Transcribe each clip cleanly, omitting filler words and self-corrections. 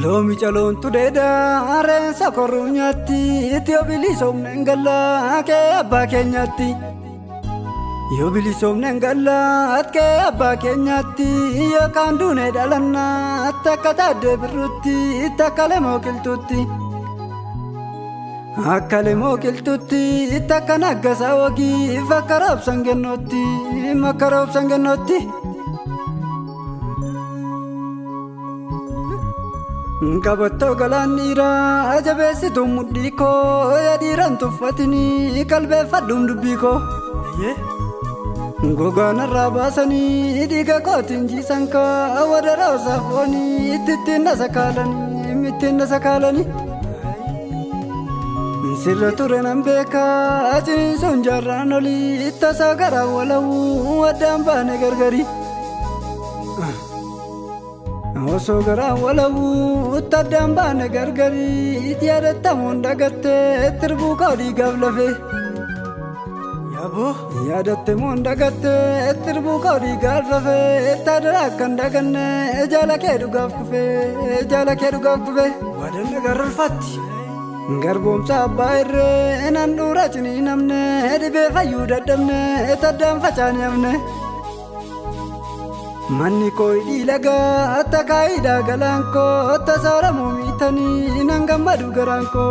Lomi calon tudeda are sakorunyati Etiobili somnengala ke abba kenyati Yobili somnengala ke abba kenyati Yo kandune dalana takata debruti takale mokiltuti Akale mokiltuti takana gasawagi fakarab sangenoti makarab sangenoti Kabatto galanira ajabesitu mudiko yadiran tufatini kalbe fadum dubiko Gogana rabasani diga kotinji sanka wadara safoni mitinda sakalani Sirra turenam beka ajin sonjarranoli tasagara walau wadamba negargari Oso gara walau tadamba negargari tiada tamonda gatte terbuka di gavlafe Yabo yada tamonda gatte terbuka di gavlafe tadra kanda kanne jala kedu gavkufe wadan negarul fatti Garbom sabaire enandura chini namne dibe fayuda damne tadam facani amne Manni koi ilaga atakai dagalanko tasara mumitani nangamadu garanko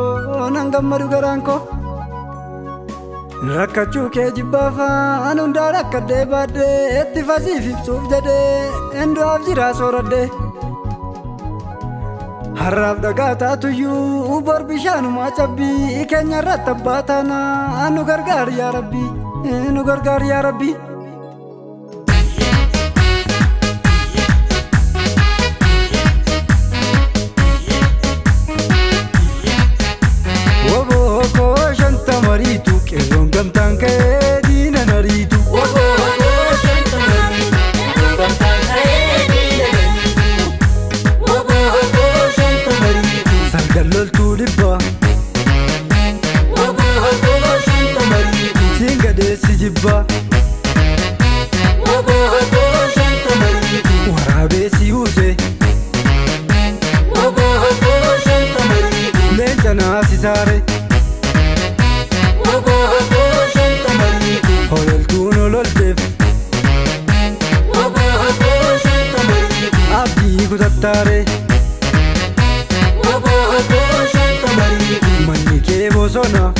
Rakachu ke jibafa anunda rakade bade ettifasi fifsuf jade endo avjira sorade Harab dagata tuyu barbishanu machabi kenya ratabatana anu gargar ya rabbi Maritu ke longam tangke dina naritu Wobo shanta maritu longam tangke dina naritu Wobo shanta maritu Sargalol tulibba Wobo shanta maritu Singa desi jibba Wobo shanta maritu Warabe si use Wobo shanta maritu Lenjana sisare Holol tuno lol def Abdi kutattare Manni ke bosona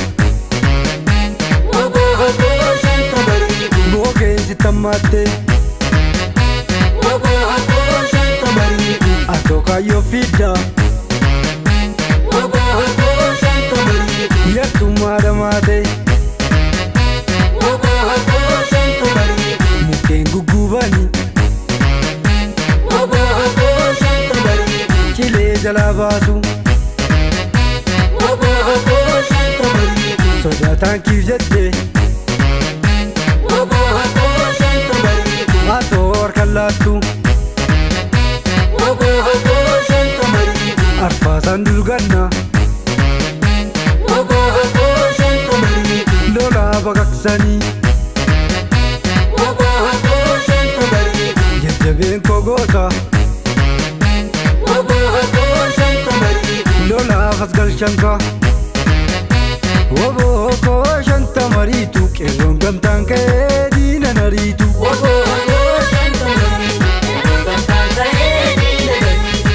Boke sitamate Atoka yo fida Yatu madamate Mukengu gubani Chile jalabasu Sodatan kivjette Ator kallatu Arfasan dulganna Lola bagaksani Jajjaben kogota Lola khasgal shanka Wobo ko shanta maritu kelongam tanke dina naritu Wobo shanta maritu longam tangke dina naritu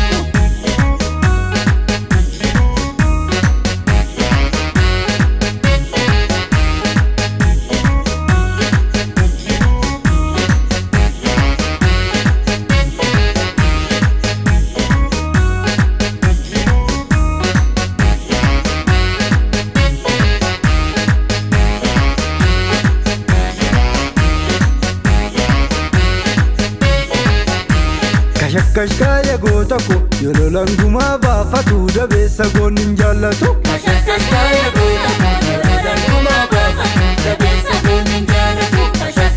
Kashkaya gotako yololanguma bafatu dabesa gonin jallatu Kashkaya gotako yololanguma bafatu dabesa gonin jallatu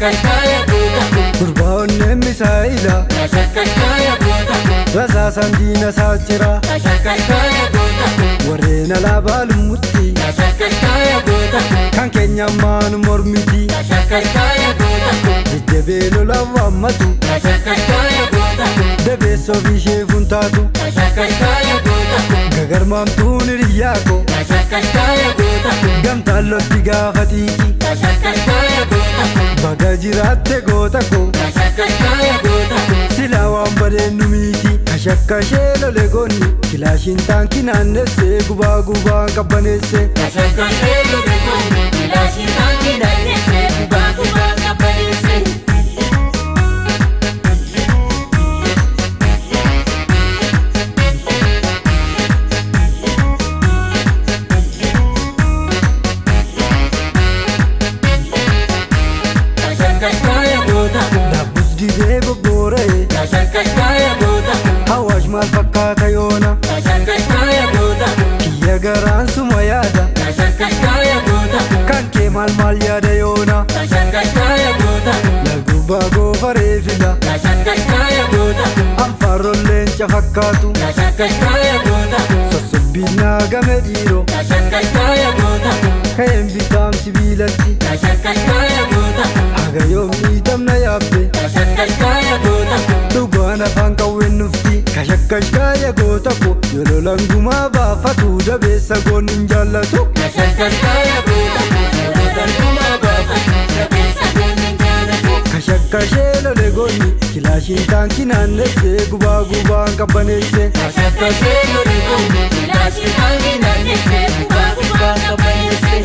Kashkaya gotako Kurbaonne misaila Kashkaya gotako rasasan dina sachira Kashkaya gotako warena labalumutti Kashkaya gotako kan kenya manu mormiti Kashkaya gotako Jabelo lavammatu Kashakashkaya gootaku dabeessa ofishee funtaatu Kashakashkaya gootaku gagarmaamtuun hiriyaako Kashakashkaya gootaku gamtaan lolti gaafatiiki Kashakashkaya gootaku baga jiraatte gootako Kashakashkaya gootaku silaa waan badeennu miti kashakkashee lole goonni kilaashiin taankii naannessee gubaa gubaan qabbaneesse Kashakashee lole goonni kilaashiin taankii naannessee gubaa gubaan qabbaneesse Kashakashkaya gootaku dabbus dibee goggoora'e Kashakashkaya gootaku hawaash maal fakkaata yoona Kashakashkaya gootaku kiyya garaan suma yaada Kashakashkaya gootaku kan kee maal yaada yoona Kashakashkaya gootaku lalgubbaa goofaree fida Kashakashkaya gootaku anfaarolleen cafakkaatu Kashakashkaya gootaku sossobbinnaa game dhiiroo Kashakashkaya gootaku ka'een bitaam sibiilatti Kashakashkaya gootaku haga yoom dhiitamna yaabbe Kashakashkaya gootaku dhugaan afaan qawween nufti kashakkashkaaya gootako yololan gumaa baafatu dabeessa goon hin jaallatu Kashakashkaya gootaku yololan gumaa baafatu dabeessa goon hin jaallatu kashakkashee lole goonni kilaashiin taankii naannessee gubaa gubaan qabbaneesse Kashakashee lole goonni kilaashiin taankii naannessee gubaa gubaan qabbaneesse